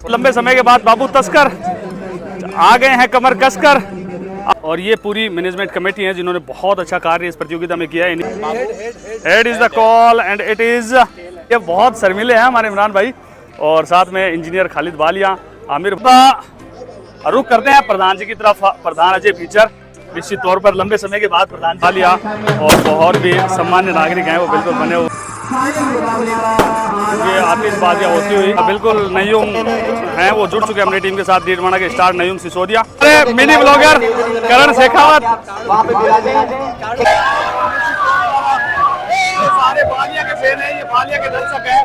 लंबे समय के बाद बाबू तस्कर आ गए हैं कमर कसकर, और ये पूरी मैनेजमेंट कमेटी है जिन्होंने बहुत अच्छा कार्य इस प्रतियोगिता में किया है। Head is the call and it is, ये बहुत शर्मिले हैं हमारे इमरान भाई, और साथ में इंजीनियर खालिद बालिया, आमिर। रुख करते हैं प्रधान जी की तरफ। प्रधान अजय फीचर निश्चित तौर पर लंबे समय के बाद प्रधान बालिया और बहुत भी सम्मान्य नागरिक हैं, वो बिल्कुल बने हुए। ये आतिशबाजियाँ होती हुई बिल्कुल नयूम हैं, वो जुड़ चुके हैं अपनी टीम के साथ। डीडवाना के star Nayum Sisodia, mini blogger करण शेखावत, सारे बालिया के फैन हैं, ये बालिया के दर्शक हैं।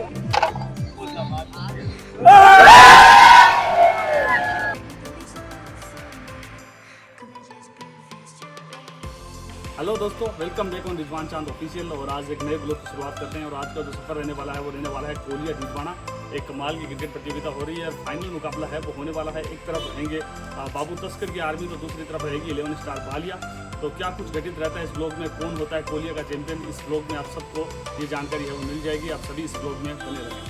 हेलो दोस्तों, वेलकम बैक ऑन रिजवान चांद ऑफिशियल। और आज एक नए ब्लॉग की शुरुआत करते हैं। और आज का जो सफर रहने वाला है वो रहने वाला है कोलिया डीडवाना। एक कमाल की क्रिकेट प्रतियोगिता हो रही है, फाइनल मुकाबला है वो होने वाला है। एक तरफ रहेंगे बाबू तस्कर की आर्मी, तो दूसरी तरफ रहेगी 11 स्टार बालिया। तो क्या कुछ घटित रहता है इस ब्लॉग में, कौन होता है कोलिया का चैंपियन, इस ब्लॉग में आप सबको ये जानकारी है वो मिल जाएगी। आप सभी इस ब्लॉग में बने रहेंगे।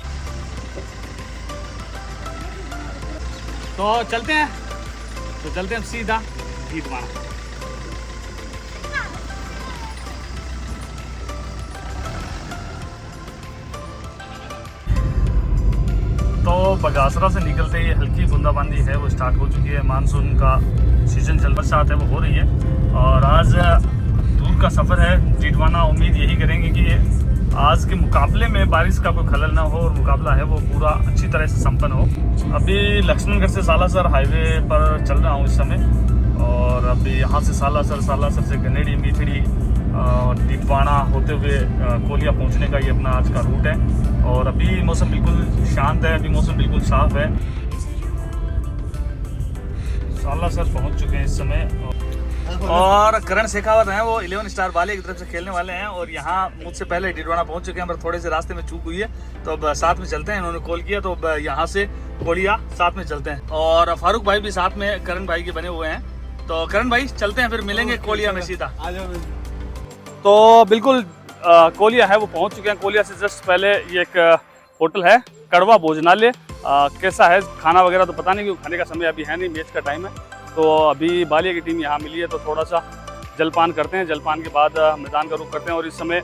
तो चलते हैं सीधा डीडवाना। तो बगासरा से निकलते ही हल्की बूंदाबांदी है वो स्टार्ट हो चुकी है। मानसून का सीजन चल, बरसात है वो हो रही है। और आज दूर का सफ़र है डीडवाना। उम्मीद यही करेंगे कि आज के मुकाबले में बारिश का कोई खलल ना हो और मुकाबला है वो पूरा अच्छी तरह से संपन्न हो। अभी लक्ष्मणगढ़ से सालासर हाईवे पर चल रहा हूँ इस समय, और अभी यहाँ से सालासर से गनेड़ी, मीठड़ी, डीडवाना होते हुए कोलिया पहुँचने का ये अपना आज का रूट है। और अभी मौसम बिल्कुल शांत है, अभी मौसम बिल्कुल साफ है। सालासर पहुँच चुके हैं इस समय। और करण शेखावत हैं, वो 11 स्टार बालिया की तरफ से खेलने वाले हैं और यहाँ मुझसे पहले डीडवाना पहुंच चुके हैं, पर थोड़े से रास्ते में चूक हुई है। तो अब साथ में चलते हैं, इन्होंने कॉल किया तो अब यहाँ से कोलिया साथ में चलते हैं। और फारूक भाई भी साथ में करण भाई के बने हुए हैं। तो करण भाई चलते हैं, फिर मिलेंगे कोलिया में सीधा। तो बिल्कुल कोलिया है वो पहुंच चुके हैं। कोलिया से जस्ट पहले ये एक होटल है कड़वा भोजनालय। कैसा है खाना वगैरह तो पता नहीं, क्योंकि खाने का समय अभी है नहीं, मैच का टाइम है। तो अभी बालिया की टीम यहाँ मिली है, तो थोड़ा सा जलपान करते हैं। जलपान के बाद मैदान का रुख करते हैं। और इस समय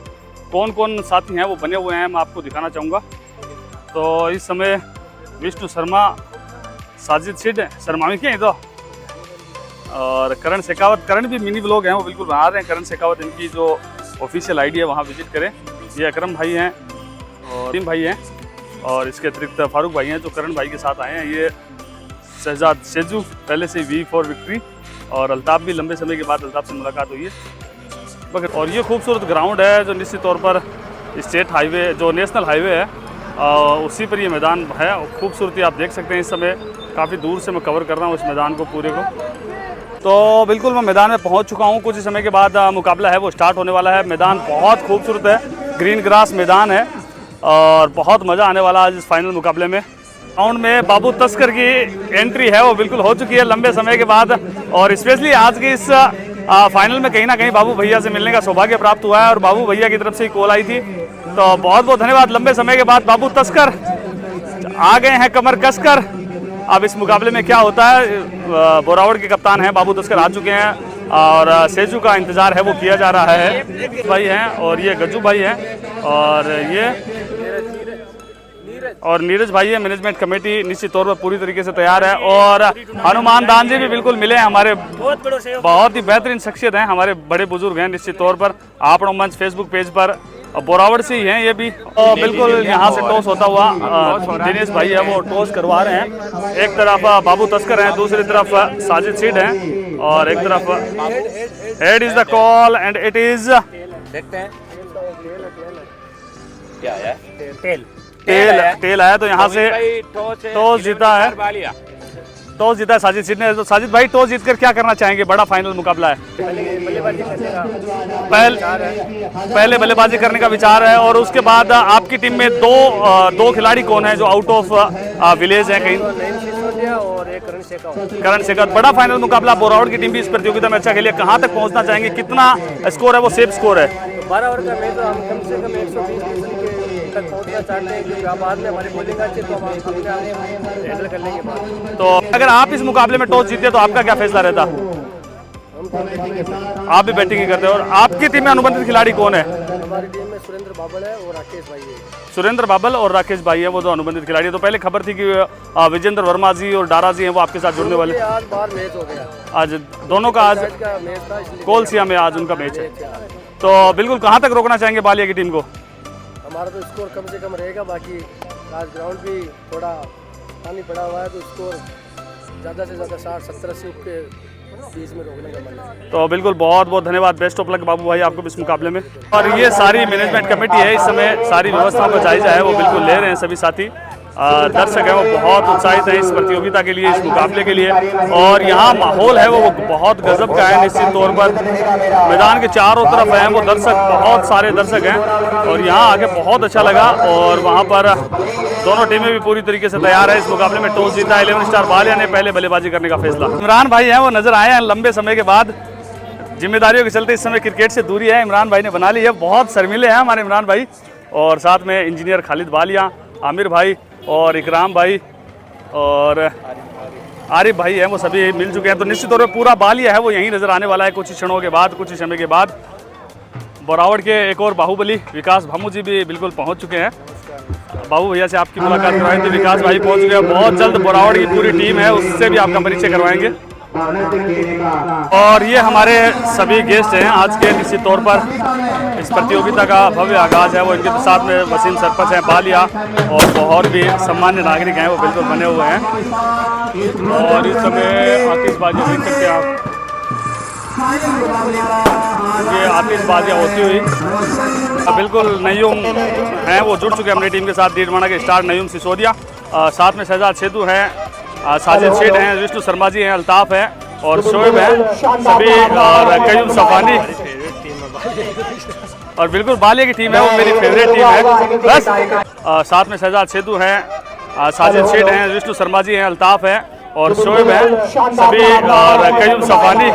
कौन कौन साथी हैं वो बने हुए हैं मैं आपको दिखाना चाहूँगा। तो इस समय विष्णु शर्मा, साजिद सिड शर्मा में क्या है, तो और करण शेखावत, करण भी मिनी ब्लॉग हैं वो बिल्कुल बना रहे हैं। करण शेखावत इनकी जो ऑफिशियल आईडी है वहाँ विजिट करें। ये अकरम भाई हैं और टीम भाई हैं, और इसके अतिरिक्त फारूक भाई हैं जो करण भाई के साथ आए हैं। ये शहजाद शेजू पहले से वी फॉर विक्ट्री, और अल्ताफ़ भी लंबे समय के बाद अल्ताफ़ से मुलाकात हुई है। और ये खूबसूरत ग्राउंड है जो निश्चित तौर पर स्टेट हाईवे, जो नेशनल हाईवे है, उसी पर ये मैदान है। खूबसूरती आप देख सकते हैं। इस समय काफ़ी दूर से मैं कवर कर रहा हूँ इस मैदान को पूरे को। तो बिल्कुल मैं मैदान में पहुंच चुका हूं। कुछ ही समय के बाद मुकाबला है वो स्टार्ट होने वाला है। मैदान बहुत खूबसूरत है, ग्रीन ग्रास मैदान है, और बहुत मज़ा आने वाला आज इस फाइनल मुकाबले में। ग्राउंड में बाबू तस्कर की एंट्री है वो बिल्कुल हो चुकी है लंबे समय के बाद। और स्पेशली आज के इस फाइनल में कहीं ना कहीं बाबू भैया से मिलने का सौभाग्य प्राप्त हुआ है, और बाबू भैया की तरफ से ही कॉल आई थी। तो बहुत बहुत धन्यवाद। लंबे समय के बाद बाबू तस्कर आ गए हैं कमर कसकर। अब इस मुकाबले में क्या होता है, बोरावड़ के कप्तान हैं बाबू तस्कर आ चुके हैं, और सेजू का इंतज़ार है वो किया जा रहा है। भाई हैं, और ये गज्जू भाई हैं, और ये और नीरज भाई है। मैनेजमेंट कमेटी निश्चित तौर पर पूरी तरीके से तैयार है। और हनुमान दान जी भी बिल्कुल मिले हैं, हमारे बहुत ही बेहतरीन शख्सियत हैं, हमारे बड़े बुजुर्ग हैं निश्चित तौर पर। आप मंच फेसबुक पेज पर बोरावड़ से ही हैं ये भी। और बिल्कुल यहाँ से टॉस होता हुआ दिनेश भाई है वो टॉस करवा रहे हैं। एक तरफ बाबू तस्कर हैं, दूसरी तरफ साजिद सिड हैं, और एक तरफ head is the call and it is, देखते हैं क्या है, टेल आया। तो यहाँ से टॉस जीता है, टॉस जीता है साजिद सिड ने। तो साजिद भाई टॉस जीतकर क्या करना चाहेंगे, बड़ा फाइनल मुकाबला है, पहले बल्लेबाजी करने का विचार है। और उसके बाद आपकी टीम में दो खिलाड़ी कौन है जो आउट ऑफ विलेज है कहीं, और एक करण शेखावत। बड़ा फाइनल मुकाबला, बोरावड़ की टीम भी इस प्रतियोगिता में अच्छा खेली है। कहाँ तक पहुँचना चाहेंगे, कितना स्कोर है वो सेफ स्कोर है? 12 ओवर का मैच तो हम कम से कम 120 के तक पहुंचना चाहते हैं, क्योंकि आप बाद में हमारी बॉलिंग अच्छी तो हम अपने आप हैंडल कर लेंगे बात। तो अगर आप इस मुकाबले में टॉस जीते तो आपका क्या फैसला रहता? हम तो बैटिंग करते आप भी बैटिंग ही करते हो। और आपकी टीम में अनुबंधित खिलाड़ी कौन है? हमारी टीम में सुरेंद्र बाबल है और राकेश भाई है। सुरेंद्र बाबल और राकेश भाई है, वो दो अनुबंधित खिलाड़ी है। तो पहले खबर थी कि विजेंद्र वर्मा जी और डारा जी हैं वो आपके साथ जुड़ने वाले। आज बाहर मैच हो गया, आज दोनों का आज का मैच था इसलिए कोलसिया में आज उनका मैच है। तो बिल्कुल कहाँ तक रोकना चाहेंगे बालिया की टीम को? हमारा तो स्कोर कम से कम रहेगा, बाकी आज ग्राउंड भी थोड़ा पानी पड़ा हुआ है तो स्कोर ज़्यादा से ज़्यादा 60-70-80 के बीच में रोकने का मन है। तो बिल्कुल बहुत बहुत धन्यवाद, बेस्ट ऑफ लक बाबू भाई आपको इस मुकाबले में। और ये सारी मैनेजमेंट कमेटी है, इस समय सारी व्यवस्थाओं का जायजा है वो बिल्कुल ले रहे हैं सभी साथी। दर्शक है वो बहुत उत्साहित है इस प्रतियोगिता के लिए, इस मुकाबले के लिए। और यहाँ माहौल है वो बहुत गजब का है निश्चित तौर पर। मैदान के चारों तरफ हैं वो दर्शक, बहुत सारे दर्शक हैं और यहाँ आके बहुत अच्छा लगा। और वहाँ पर दोनों टीमें भी पूरी तरीके से तैयार है इस मुकाबले में। टॉस जीता 11 स्टार बालिया ने, पहले बल्लेबाजी करने का फैसला। इमरान भाई हैं वो नजर आए हैं लंबे समय के बाद, जिम्मेदारियों के चलते इस समय क्रिकेट से दूरी है, इमरान भाई ने बना ली है। बहुत शर्मीले हैं हमारे इमरान भाई, और साथ में इंजीनियर खालिद बालिया, आमिर भाई और इकराम भाई और आरिफ भाई हैं, वो सभी मिल चुके हैं। तो निश्चित तौर पर पूरा बालिया है वो यहीं नजर आने वाला है कुछ ही क्षणों के बाद, कुछ ही समय के बाद। बोरावड़ के एक और बाहुबली विकास भामू जी भी बिल्कुल पहुंच चुके हैं। बाबू भैया से आपकी मुलाकात करवाई थी, विकास भाई पहुंच चुके हैं। बहुत जल्द बोरावड़ की पूरी टीम है उससे भी आपका परिचय करवाएंगे। और ये हमारे सभी गेस्ट हैं आज के, निश्चित तौर पर इस प्रतियोगिता का भव्य आगाज है वो इनके साथ में वसीम सरपंच हैं बालिया और भी सम्मान्य नागरिक हैं वो बिल्कुल बने हुए हैं। और इस समय आतिशबाजी देख सकते हैं आप, ये आतिशबाजियाँ होती हुई बिल्कुल नयूम हैं वो जुड़ चुके हैं अपनी टीम के साथ। डीडवाना के स्टार नयूम सिसोदिया, साथ में शहजाद सेतु हैं, साजिद शेख हैं, विष्णु शर्मा जी हैं, अल्ताफ हैं और शोएब हैं सभी, और कयूम सफानी। और बिल्कुल बालिया की टीम है वो मेरी फेवरेट टीम है बस। साथ में शहजाद सेतु हैं, साजिद शेख हैं, विष्णु शर्मा जी हैं, अल्ताफ हैं और शोएब हैं सभी, और कयूम सफानी।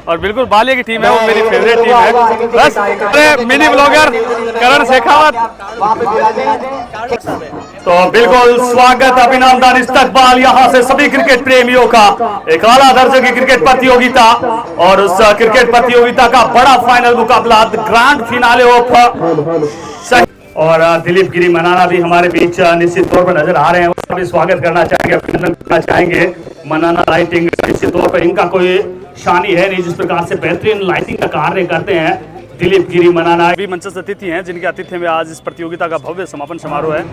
और बिल्कुल बालिया की टीम है वो मेरी फेवरेट टीम है बस। अरे मिनी ब्लॉगर करण शेखावत, तो बिल्कुल स्वागत, अभिनंदन, इस्तकबाल यहाँ से सभी क्रिकेट प्रेमियों का। एक आला दर्जे की क्रिकेट प्रतियोगिता और उस क्रिकेट प्रतियोगिता का बड़ा फाइनल मुकाबला, ग्रैंड फिनाले ऑफ। और दिलीप गिरी मनाना भी हमारे बीच निश्चित तौर पर नजर आ रहे हैं, उसका भी स्वागत करना चाहेंगे, अभिनंदन करना चाहेंगे। मनाना लाइटिंग निश्चित तौर पर इनका कोई शानी है नहीं, जिस प्रकार से बेहतरीन लाइटिंग का कार्य करते हैं दिलीप गिरी मनाना भी मंचस्थ अतिथि हैं, जिनके आतिथ्य में आज इस प्रतियोगिता का भव्य समापन समारोह है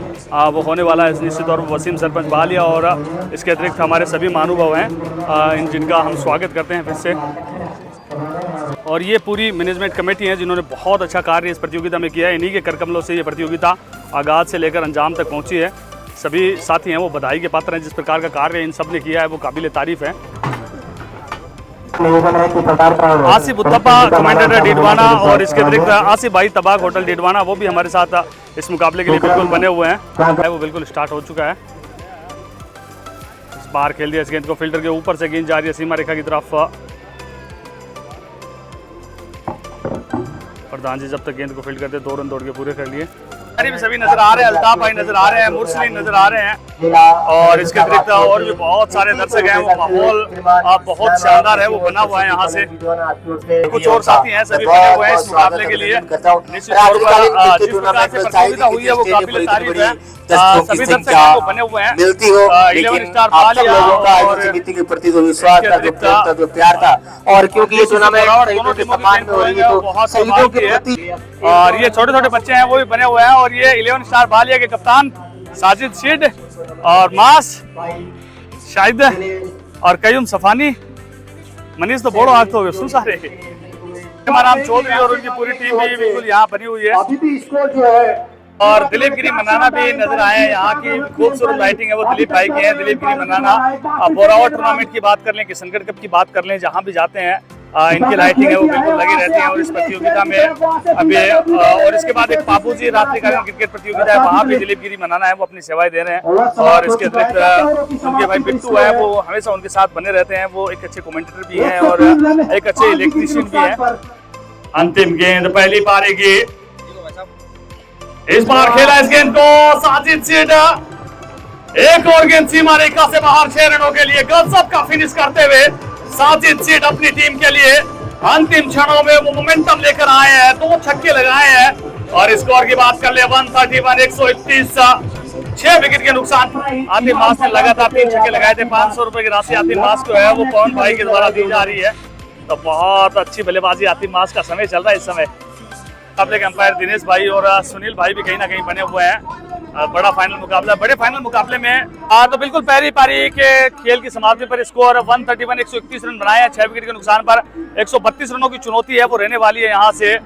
वो होने वाला है। निश्चित तौर पर वसीम सरपंच बालिया और इसके अतिरिक्त हमारे सभी महानुभाव हैं जिनका हम स्वागत करते हैं फिर से। और ये पूरी मैनेजमेंट कमेटी है जिन्होंने बहुत अच्छा कार्य इस प्रतियोगिता में किया है। इन्हीं के करकमलों से ये प्रतियोगिता आगाज से लेकर अंजाम तक पहुंची है। सभी साथी हैं वो बधाई के पात्र हैं, जिस प्रकार का कार्य इन सब ने किया है वो काबिल तारीफ है। आसिफ उत्तपा कमांडेटर डीडवाना और इसके अतिरिक्त आसिफ भाई तबाक होटल डीडवाना, वो भी हमारे साथ इस मुकाबले के लिए बिल्कुल बने हुए हैं। वो बिल्कुल स्टार्ट हो चुका है, इस बार खेल दिया इस गेंद को, फिल्टर के ऊपर से गेंद जा रही है सीमा रेखा की तरफ। प्रधान जी जब तक गेंद को फील्ड करते 2 रन दौड़ के पूरे कर लिए। भी सभी नजर आ रहे हैं, अल्ताफ भाई नजर आ रहे हैं, मुरसलीन नजर आ रहे हैं और इसके अतिरिक्त और भी बहुत सारे दर्शक हैं। वो माहौल बहुत शानदार है वो बना हुआ है। यहाँ से कुछ और साथी हैं, सभी बने हुए हैं इस मुकाबले के लिए। निश्चित तौर पर जिस प्रकार से प्रतियोगिता हुई है वो काबिल तारीफ है। सभी दर्शक वो बने हुए हैं। 11 स्टार बालिया और समिति के प्रति जो विश्वास था, जो प्रेम था, जो प्यार था, और क्योंकि ये टूर्नामेंट शहीदों के सम्मान में हो रही है तो शहीदों के प्रति। और ये छोटे छोटे बच्चे हैं वो भी बने हुए हैं। और ये 11 स्टार बालिया के कप्तान साजिद शेख और मास शाहिद और कयूम सफानी, मनीष तो बोलो आज तो सुन सारे हमारा चौधरी और उनकी पूरी टीम भी बिल्कुल यहाँ बनी हुई है। अभी भी स्कोर जो है और दिलीप गिरी मनाना भी नजर आए हैं। यहाँ की खूबसूरत लाइटिंग है वो दिलीप भाई की है। दिलीप गिरी मनाना बोरावड़ टूर्नामेंट की बात कर लें, किशनगढ़ कप की बात कर लें, जहाँ भी जाते हैं इनकी लाइटिंग है वो बिल्कुल लगी रहती है। और इस प्रतियोगिता में अभी और इसके बाद एक पापू जी रात्रिकालीन क्रिकेट प्रतियोगिता है, वहाँ भी दिलीप गिरी मनाना है वो अपनी सेवाएं दे रहे हैं। और इसके अतिरिक्त उनके भाई बिट्टू है वो हमेशा उनके साथ बने रहते हैं, वो एक अच्छे कमेंटेटर भी हैं और एक अच्छे इलेक्ट्रीशियन भी हैं। अंतिम गेंद पहली पारी की, इस बार खेला इस गेंद को साजिद सीड, एक और गेंद सीमा रेखा से बाहर 6 रनों के लिए गजब का फिनिश करते हुए साजिद सीड अपनी टीम के लिए अंतिम क्षणों में वो मोमेंटम लेकर आए हैं, 2 छक्के लगाए हैं। और स्कोर की बात कर ले 131 131, 6 विकेट के नुकसान। आतिफ मास ने लगातार 3 छक्के लगाए थे। 500 रुपए की राशि आतिफ मास को है वो पवन भाई के द्वारा दी जा रही है। तो बहुत अच्छी बल्लेबाजी आतिफ मास का समय चल रहा है इस समय। मुकाबले के अंपायर दिनेश भाई और सुनील भाई भी कहीं ना कहीं बने हुए हैं। बड़ा फाइनल मुकाबला, बड़े फाइनल मुकाबले में तो बिल्कुल पहली पारी के खेल की समाप्ति पर स्कोर 131 131 रन बनाए हैं। 6 विकेट के नुकसान पर 132 रनों की चुनौती है वो रहने वाली है यहाँ से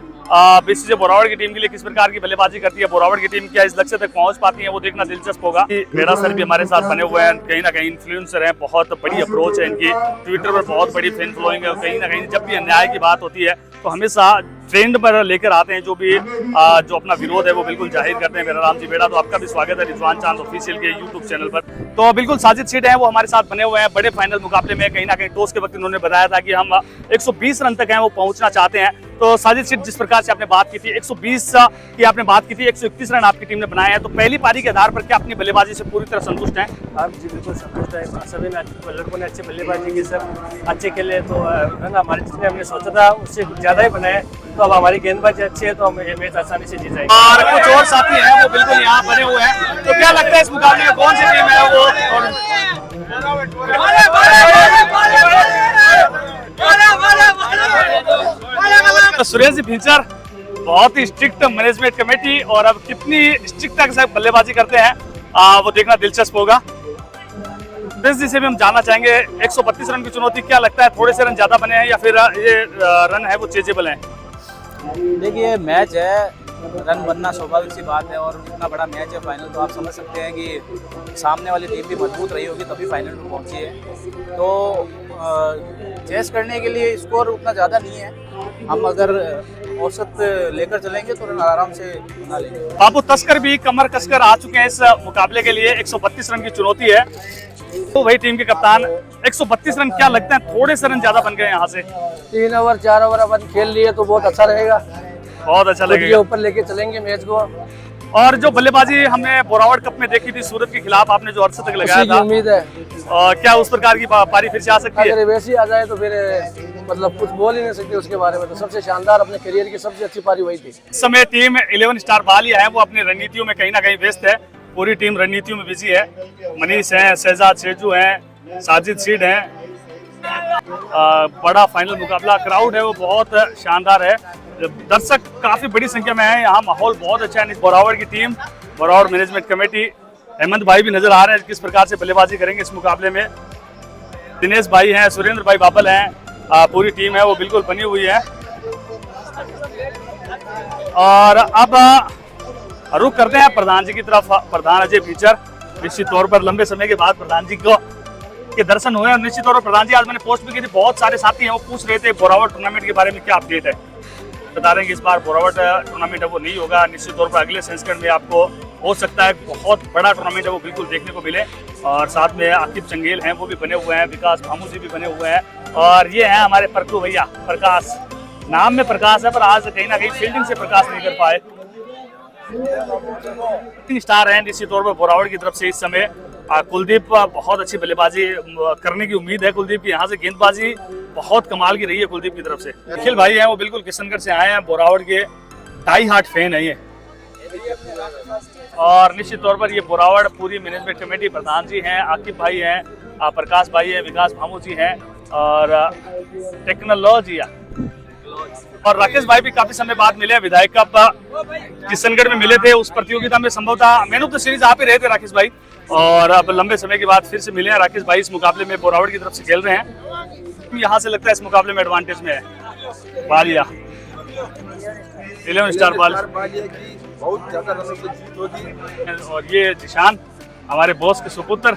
बीसीसीआई बोरावड़ की टीम के लिए। किस प्रकार की बल्लेबाजी करती है बोरावड़ की टीम, क्या इस लक्ष्य तक पहुंच पाती है, वो देखना दिलचस्प होगा। मेरा सर भी हमारे साथ बने हुए हैं, कहीं ना कहीं इन्फ्लुएंसर हैं, बहुत बड़ी अप्रोच है इनकी, ट्विटर पर बहुत बड़ी फैन फॉलोइंग है। कहीं ना कहीं जब भी अन्याय की बात होती है तो हमेशा ट्रेंड पर लेकर आते हैं, जो भी जो अपना विरोध है वो बिल्कुल जाहिर करते हैं। मेरा राम जी बेड़ा, तो आपका भी स्वागत है रिजवान चांद ऑफिशियल के यूट्यूब चैनल पर। तो बिल्कुल साजिद सीड है वो हमारे साथ बने हुए हैं बड़े फाइनल मुकाबले में। कहीं ना कहीं टॉस के वक्त इन्होंने बताया था कि हम 120 रन तक हैं वो पहुंचना चाहते हैं। तो साजिद सीड जिस प्रकार से आपने बात की थी 120 की आपने बात की थी, 131 रन आपकी टीम ने बनाए हैं। तो पहली पारी के आधार पर क्या अपनी बल्लेबाजी से पूरी तरह संतुष्ट हैं? आप जी बिल्कुल संतुष्ट है। सभी ने लड़कों ने अच्छी बल्लेबाजी की, सर अच्छे खेले। तो रन हमारे जितने हमने सोचा था उससे कुछ ज़्यादा ही बनाए। तो अब हमारी गेंदबाजी अच्छी है तो हम ये मैच आसानी से जीत जाएंगे। और कुछ और साथी हैं वो बिल्कुल यहाँ बने हुए हैं। तो क्या लगता है इस मुकाबले में कौन सी टीम है वो? सुरेश जी फीचर, बहुत ही स्ट्रिक्ट मैनेजमेंट कमेटी, और अब कितनी स्ट्रिक्ट के साथ बल्लेबाजी करते हैं वो देखना दिलचस्प होगा। सुरेश जी से भी हम जानना चाहेंगे 132 रन की चुनौती, क्या लगता है थोड़े से रन ज्यादा बने हैं या फिर ये रन है वो चेजेबल है? देखिए मैच है, रन बनना स्वाभाविक सी बात है, और इतना बड़ा मैच है फाइनल, तो आप समझ सकते हैं कि सामने वाली टीम भी मजबूत रही होगी तभी फाइनल में पहुंची है। तो चेस करने के लिए स्कोर उतना ज़्यादा नहीं है, हम अगर औसत लेकर चलेंगे तो रन आराम से बना लेंगे। बाबू तस्कर भी कमर कसकर आ चुके हैं इस मुकाबले के लिए। 132 रन की चुनौती है, तो वही टीम के कप्तान 132 रन, क्या लगता है थोड़े से रन ज्यादा बन गए यहाँ से? 3 ओवर 4 ओवर अपन खेल लिए तो बहुत अच्छा रहेगा, बहुत अच्छा ये लगेगा। ऊपर लेके चलेंगे मैच को। और जो बल्लेबाजी हमने बोरावड़ कप में देखी थी सूरत के खिलाफ, आपने जो अर्धशतक लगाया उसी की था, उम्मीद है। क्या उस प्रकार की पारी फिर से आ सकती है? अगर वैसी आ जाए तो फिर मतलब कुछ बोल ही नहीं सकते उसके बारे में। तो सबसे शानदार अपने करियर की सबसे अच्छी पारी वही थी। इस समय टीम 11 स्टार बालिया है वो अपनी रणनीतियों में कहीं ना कहीं व्यस्त है, पूरी टीम रणनीतियों में बिजी है। मनीष है, शहजाद शेजू हैं, साजिद सीड हैं। बड़ा फाइनल मुकाबला, क्राउड है वो बहुत शानदार है, दर्शक काफी बड़ी संख्या में है, यहाँ माहौल बहुत अच्छा है। बोरावड़ की team, Borawar management committee, Hemant भाई भी नजर आ रहे हैं किस प्रकार से बल्लेबाजी करेंगे इस मुकाबले में। दिनेश भाई हैं, सुरेंद्र भाई बाबल हैं, पूरी टीम है वो बिल्कुल बनी हुई है। और अब रुख करते हैं प्रधान जी की तरफ। प्रधान अजय फीचर, निश्चित तौर पर लंबे समय के बाद प्रधान जी को के दर्शन हुए, और निश्चित तौर पर प्रधान जी आज मैंने पोस्ट भी की थी, बहुत सारे साथी हैं वो पूछ रहे थे बोरावड़ टूर्नामेंट के बारे में क्या अपडेट है। बता रहे हैं कि इस बार बोरावड़ टूर्नामेंट है वो नहीं होगा, निश्चित तौर पर अगले संस्करण में आपको हो सकता है बहुत बड़ा टूर्नामेंट है वो बिल्कुल देखने को मिले। और साथ में आकिब चंगेल हैं वो भी बने हुए हैं, विकास भामू जी भी बने हुए हैं, और ये हैं हमारे परकू भैया प्रकाश। नाम में प्रकाश है पर आज कहीं ना कहीं फील्डिंग से प्रकाश नहीं कर पाए। 3 स्टार हैं निश्चित तौर पर बोरावड़ की तरफ से इस समय। कुलदीप बहुत अच्छी बल्लेबाजी करने की उम्मीद है कुलदीप की, यहाँ से गेंदबाजी बहुत कमाल की रही है कुलदीप की तरफ से। अखिल भाई हैं वो बिल्कुल किशनगढ़ से आए हैं, बोरावड़ के टाई हार्ट फैन है ये। और निश्चित तौर पर ये बोरावड़ पूरी मैनेजमेंट कमेटी, प्रधान जी हैं, आकिब भाई हैं, प्रकाश भाई हैं, विकास भामू जी हैं, और टेक्नोलॉजी और राकेश भाई भी काफी समय बाद मिले। विधायक कप किशनगढ़ में मिले थे, उस प्रतियोगिता में संभवतः मैन ऑफ द सीरीज आप ही रहे थे राकेश भाई, और अब लंबे समय के बाद फिर से मिले हैं राकेश भाई। इस मुकाबले में बोरावड़ की तरफ से खेल रहे हैं, यहाँ से लगता है इस मुकाबले में एडवांटेज में है बालिया, 11 स्टार बालिया की बहुत ज्यादा रनों से जीत होगी। और ये जिशान हमारे बॉस के सुपुत्र,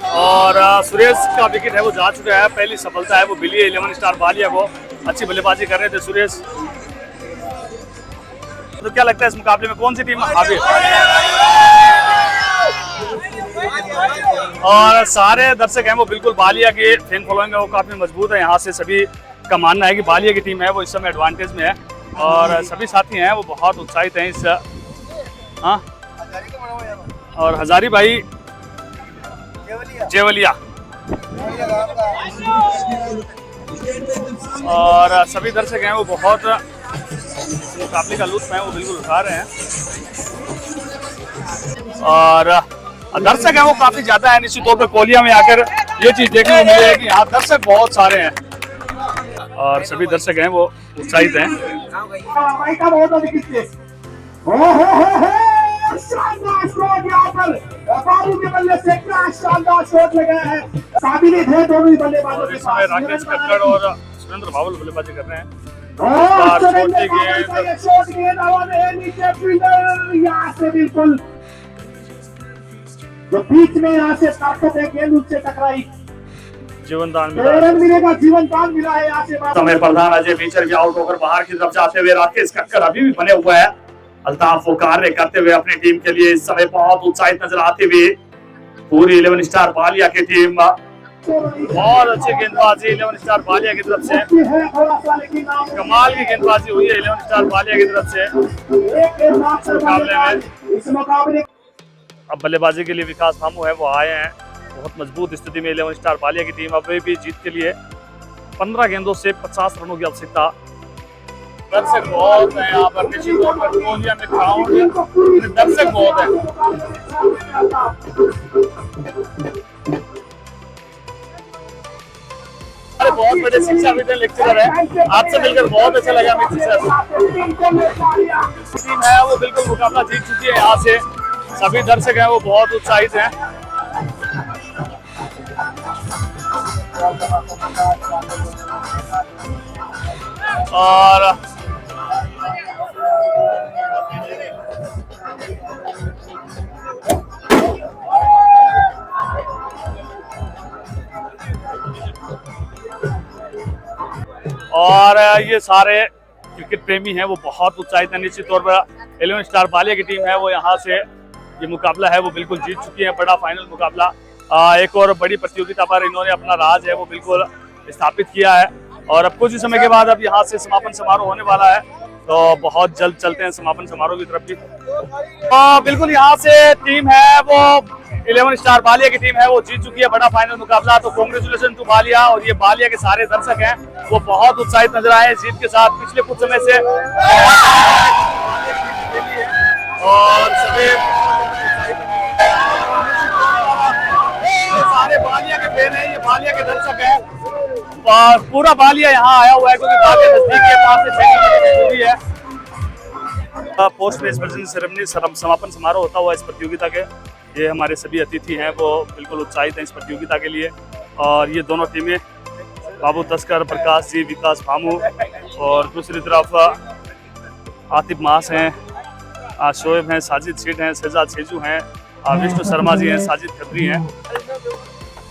और सुरेश का विकेट है वो जा चुका है, पहली सफलता है वो मिली है 11 स्टार बालिया को। अच्छी बल्लेबाजी कर रहे थे सुरेश। तो क्या लगता है इस मुकाबले में कौन सी टीम हावी? और सारे दर्शक हैं वो बिल्कुल बालिया के फैन फॉलोइंग है वो काफी मजबूत है, यहाँ से सभी जिसका मानना है कि बालिया की टीम है वो इस समय एडवांटेज में है और सभी साथी हैं वो बहुत उत्साहित हैं इस और हजारी भाई जेवलिया और सभी दर्शक हैं वो बहुत मुकाबले का लुत्फ है वो बिल्कुल उठा रहे हैं और दर्शक हैं वो काफी ज्यादा है। निश्चित तौर पर कोलिया में आकर ये चीज देखने को मिली है कि यहाँ दर्शक बहुत सारे हैं और सभी दर्शक हैं वो उत्साहित हैं। शानदार शॉट यहाँ पर बाबू के बल्ले से क्या शानदार शॉट लगाया है। काबिलियत है दोनों ही बल्लेबाजों के इस समय पास। राकेश कक्कड़ और सुरेंद्र भावल बल्लेबाजी कर रहे हैं। और सुरेंद्र भावल का ये शॉट गेंद हवा में है, नीचे फील्डर यहाँ से बिल्कुल जो बीच में यहाँ से ताकत है गेंद उससे टकराई, जीवनदान मिला रन मिलेगा, जीवनदान मिला है यहाँ से। समय प्रधान अजय बीचर भी आउट होकर बाहर की तरफ जाते हुए राकेश कक्कर अभी भी बने हुए हैं। अल्ताफ वो कार्य करते हुए अपनी टीम के लिए इस समय बहुत उत्साहित नजर आते हुए पूरी 11 स्टार बालिया की टीम बहुत अच्छी गेंदबाजी 11 स्टार बालिया की तरफ से, कमाल की गेंदबाजी हुई है 11 स्टार बालिया की तरफ से मुकाबले में। अब बल्लेबाजी के लिए विकास भामू है वो आए हैं बहुत मजबूत स्थिति में 11 स्टार बालिया की टीम अभी भी जीत के लिए 15 गेंदों से 50 रनों की आवश्यकता। दर्शक बहुत है यहाँ पर, निश्चित तौर पर कोलिया में ग्राउंड दर्शक बहुत है। अरे बहुत बड़े शिक्षाविद लेक्चरर है, आपसे मिलकर बहुत अच्छा लगा। टीम है वो बिल्कुल मुकाबला जीत चुकी है, यहाँ से सभी दर्शक हैं वो बहुत उत्साहित हैं। और ये सारे क्रिकेट प्रेमी हैं वो बहुत उत्साहित हैं। निश्चित तौर पर 11 स्टार बालिया की टीम है वो यहाँ से ये मुकाबला है वो बिल्कुल जीत चुकी है, बड़ा फाइनल मुकाबला। एक और बड़ी प्रतियोगिता पर इन्होंने अपना राज है वो बिल्कुल स्थापित किया है और अब कुछ ही समय के बाद अब यहाँ से समापन समारोह होने वाला है, तो बहुत जल्द चलते हैं समापन समारोह की तरफ भी। तो बिल्कुल यहाँ से टीम है वो 11 स्टार बालिया की टीम है वो जीत चुकी है बड़ा फाइनल मुकाबला। तो कांग्रेचुलेशन टू बालिया। और ये बालिया के सारे दर्शक हैं वो बहुत उत्साहित नजर आए जीत के साथ पिछले कुछ समय से और सभी सारे बालिया के फैन हैं, ये बालिया के दर्शक हैं और पूरा बालिया यहाँ आया हुआ है क्योंकि बालिया नजदीक है, 5 से 6 किलोमीटर दूरी है। पोस्ट मैच प्रेजेंट सेरेमनी समापन समारोह होता हुआ इस प्रतियोगिता के ये हमारे सभी अतिथि हैं वो बिल्कुल उत्साहित हैं इस प्रतियोगिता के लिए। और ये दोनों टीमें बाबू तस्कर, प्रकाश जी, विकास भामू और दूसरी तरफ आतिफ मास हैं, शोएब हैं, साजिद सेठ हैं, शहजाद सेजू हैं, विष्णु शर्मा जी हैं, साजिद खत्री हैं।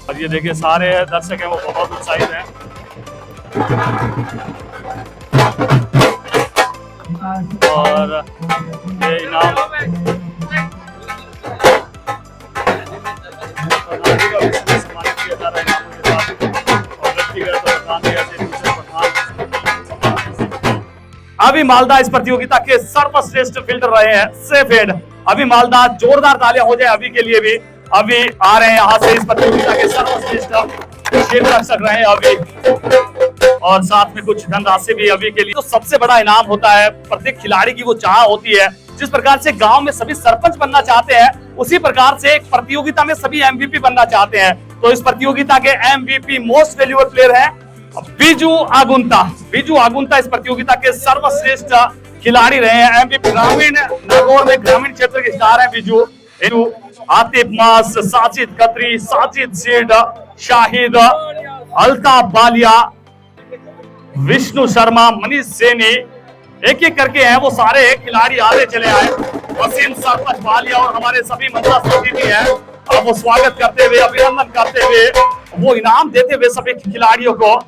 और ये देखिए सारे दर्शक हैं वो बहुत उत्साहित हैं। और ये इनाम सम्मानित किया जा रहा है इनामों के साथ और व्यक्तिगत अभी मालदा इस प्रतियोगिता के सर्वश्रेष्ठ फील्डर रहे हैं सेफ हेड। अभी मालदा जोरदार तालियां हो जाए अभी के लिए भी। अभी आ रहे हैं यहाँ से इस प्रतियोगिता के सर्वश्रेष्ठ क्षेत्र रक्षक रहे हैं अभी और साथ में कुछ धनराशि भी अभी के लिए। तो सबसे बड़ा इनाम होता है, प्रत्येक खिलाड़ी की वो चाह होती है जिस प्रकार से गांव में सभी सरपंच बनना चाहते हैं उसी प्रकार से एक प्रतियोगिता में सभी एमवीपी बनना चाहते हैं। तो इस प्रतियोगिता के एमवीपी मोस्ट वैल्यूएबल प्लेयर है बीजू आगुंता। बीजू आगुंता इस प्रतियोगिता के सर्वश्रेष्ठ खिलाड़ी रहे हैं। एमवीपी ग्रामीण नागौर में ग्रामीण क्षेत्र के स्टार है बीजू। आतिफ मास, साजिद खत्री, साजिद सेठ, शाहिद, अल्ताफ बालिया, विष्णु शर्मा, मनीष सैनी, एक एक करके हैं वो सारे खिलाड़ी आगे चले आए। वसीम सरपंच बालिया और हमारे सभी मंत्रा अतिथि हैं अब वो स्वागत करते हुए, अभिनंदन करते हुए, वो इनाम देते हुए सभी खिलाड़ियों को।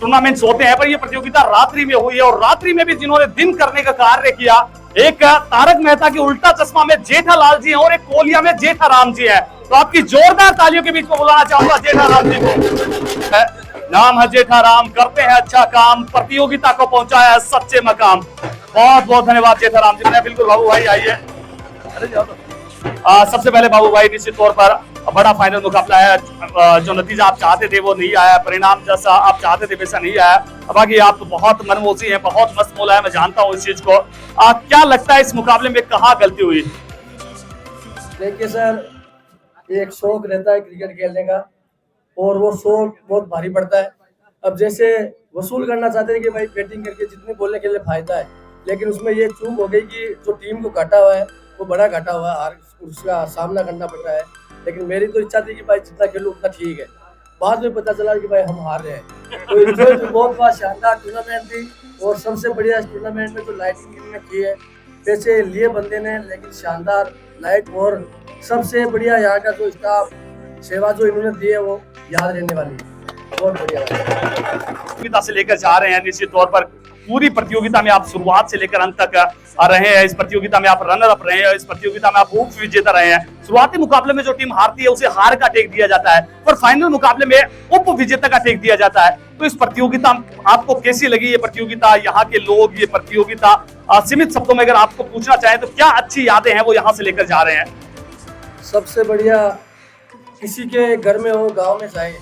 टूर्नामेंट्स होते हैं पर ये प्रतियोगिता रात्रि में हुई है और रात्रि में भी जिन्होंने दिन करने का कार्य किया, एक तारक मेहता की उल्टा चश्मा में जेठालाल जी हैं और एक कोलिया में जेठाराम जी हैं। तो आपकी जोरदार तालियों के बीच में बुलाना चाहूंगा जेठाराम जी को। नाम है जेठाराम, करते हैं अच्छा काम, प्रतियोगिता को पहुंचाया है सच्चे मकाम। बहुत बहुत धन्यवाद जेठाराम जी। मैं बिल्कुल बाबू भाई आइए। अरे जाओ तो। सबसे पहले बाबू भाई निश्चित तौर पर बड़ा फाइनल मुकाबला है, जो नतीजा आप चाहते थे वो नहीं आया, परिणाम जैसा आप चाहते थे वैसा नहीं आया। बाकी आप तो बहुत मनमोजी हैं, बहुत मस्त बोला है, मैं जानता हूँ इस चीज को। क्या लगता है इस मुकाबले में कहाँ गलती हुई? देखिए सर, एक शौक रहता है क्रिकेट खेलने का और वो शौक बहुत भारी पड़ता है। अब जैसे वसूल करना चाहते हैं कि भाई बैटिंग करके जितने बोलने के लिए फायदा है, लेकिन उसमें ये चूक हो गई कि जो टीम को घाटा हुआ है वो बड़ा घाटा हुआ है, उसका सामना करना पड़ रहा है। लेकिन मेरी तो इच्छा थी कि भाई जितना खेलूं उतना ठीक है। बाद में पता चला कि भाई हम हार रहे हैं। तो एंजॉय भी बहुत शानदार टूर्नामेंट थी और सबसे बढ़िया इस टूर्नामेंट में जो लाइटिंग इन्होंने की है, पैसे लिए बंदे ने लेकिन शानदार लाइट और सबसे बढ़िया यहाँ का जो स्टाफ सेवा जो इन्होंने दी है वो याद रहने वाली है। बहुत बढ़िया प्रतियोगिता से लेकर जा रहे हैं, निश्चित तौर पर पूरी प्रतियोगिता में आप शुरुआत से लेकर अंत तक आ रहे हैं। इस प्रतियोगिता में आप रनर अप रहे हैं, इस प्रतियोगिता में आप उप विजेता रहे हैं। शुरुआती मुकाबले में जो टीम हारती है उसे हार का टेक दिया जाता है, पर फाइनल मुकाबले में उप विजेता का टेक दिया जाता है। तो इस प्रतियोगिता आपको कैसी लगी? ये प्रतियोगिता, यहाँ के लोग, ये प्रतियोगिता, सीमित शब्दों में अगर आपको पूछना चाहें तो क्या अच्छी यादें हैं वो यहाँ से लेकर जा रहे हैं? सबसे बढ़िया किसी के घर में हो, गांव में जाए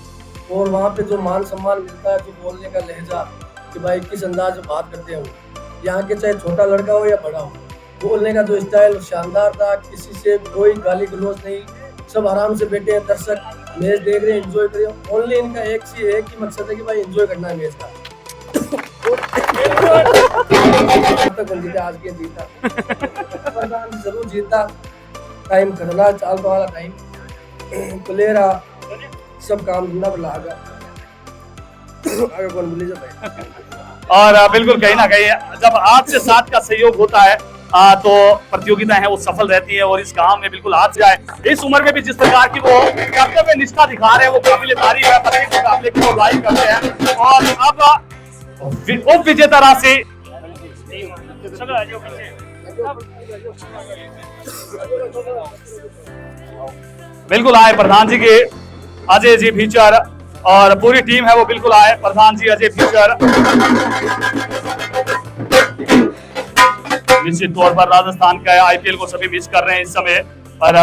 और वहाँ पे जो मान सम्मान मिलता है, जो बोलने का लहजा कि भाई किस अंदाज में बात करते हो, यहाँ के चाहे छोटा लड़का हो या बड़ा हो, बोलने का जो स्टाइल शानदार था। किसी से कोई गाली गलौज नहीं, सब आराम से बैठे हैं, दर्शक मैच देख रहे हैं, एंजॉय कर रहे हैं। ओनली इनका एक ही मकसद है कि भाई एंजॉय करना है मैच का। जीता आज के जीता जरूर जीता, टाइम करना चाल तो वाला टाइम प्लेयर सब काम धंधा पर लागा आगे कौन बोली भाई। और बिल्कुल कहीं ना कहीं जब 8 से 7 का सहयोग होता है तो प्रतियोगिताएं हैं वो सफल रहती है। और इस काम में बिल्कुल हाथ जाए, इस उम्र में भी जिस प्रकार की वो कर्तव्य निष्ठा दिखा रहे हैं वो काबिल तारीफ है। प्रत्येक मुकाबले की वो लाइव करते हैं। और अब उप विजेता राशि बिल्कुल आए प्रधान जी के, अजय जी फीचर और पूरी टीम है वो बिल्कुल आए। प्रधान जी, अजय फीचर, निश्चित तौर पर राजस्थान का आईपीएल को सभी मिस कर रहे हैं इस समय, पर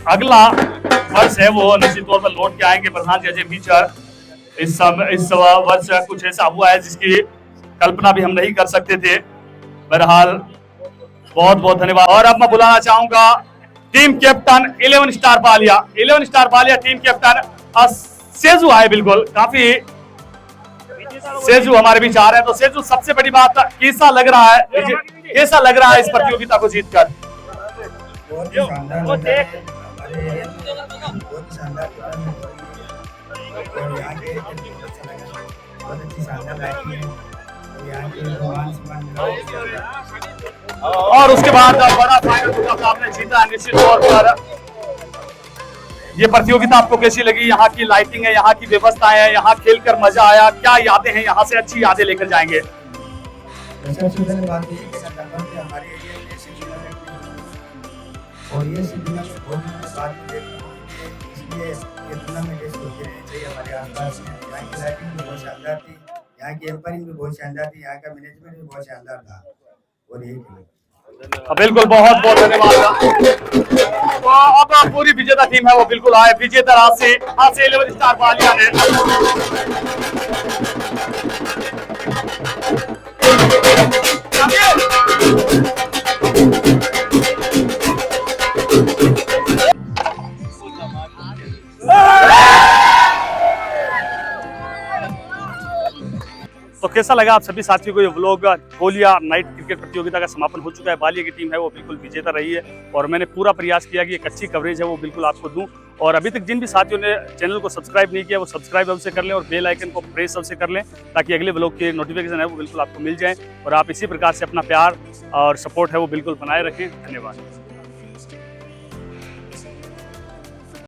अगला वर्ष है वो निश्चित तौर पर लौट के आएंगे प्रधान जी, अजय फीचर। इस वर्ष कुछ ऐसा हुआ है जिसकी कल्पना भी हम नहीं कर सकते थे। बहरहाल बहुत बहुत धन्यवाद। और अब मैं बुलाना चाहूंगा team captain 11 star Ballia, 11 star Ballia team captain सेजू आए। बिल्कुल काफी सेजू हमारे बीच आ रहे हैं। तो सेजू, सबसे बड़ी बात कैसा लग रहा है, कैसा लग रहा है इस प्रतियोगिता को जीतकर? बहुत ही शानदार लगा है। हमारे एरिया में बहुत ही शानदार और यहाँ के बहुत अच्छी शानदार लाइटिंग है और यहाँ के मान सम्मान। और उसके बाद बड़ा फाइनल मुकाबला आपने जीता है निश्चित तौर पर। ये प्रतियोगिता आपको कैसी लगी? यहाँ की लाइटिंग है, यहाँ की व्यवस्थाएं है, यहाँ खेलकर मजा आया, क्या यादें हैं यहाँ से अच्छी यादें लेकर जाएंगे? सबसे पहले बात ये है कि हमारे एरिया में और ये टूर्नामेंट बहुत दिनों बाद इसलिए ये टूर्नामेंट ऐसे होते रहने चाहिए हमारे आसपास में। यहाँ की लाइटिंग भी बहुत शानदार थी, यहाँ की एम्पायरिंग भी बहुत शानदार थी, यहाँ का मैनेजमेंट भी बहुत शानदार था और यही बिल्कुल बहुत बहुत धन्यवाद। तो अब पूरी विजेता टीम है वो बिल्कुल आए। विजेता राशि 11 स्टार बालिया ने तो कैसा लगा आप सभी साथियों को ये व्लॉग? कोलिया नाइट क्रिकेट प्रतियोगिता का समापन हो चुका है। बालिया की टीम है वो बिल्कुल विजेता रही है और मैंने पूरा प्रयास किया कि एक अच्छी कवरेज है वो बिल्कुल आपको दूं। और अभी तक जिन भी साथियों ने चैनल को सब्सक्राइब नहीं किया वो सब्सक्राइब अवश्य कर लें और बेल आइकन को प्रेस अवश्य कर लें ताकि अगले व्लॉग के नोटिफिकेशन है वो बिल्कुल आपको मिल जाए। और आप इसी प्रकार से अपना प्यार और सपोर्ट है वो बिल्कुल बनाए रखें। धन्यवाद।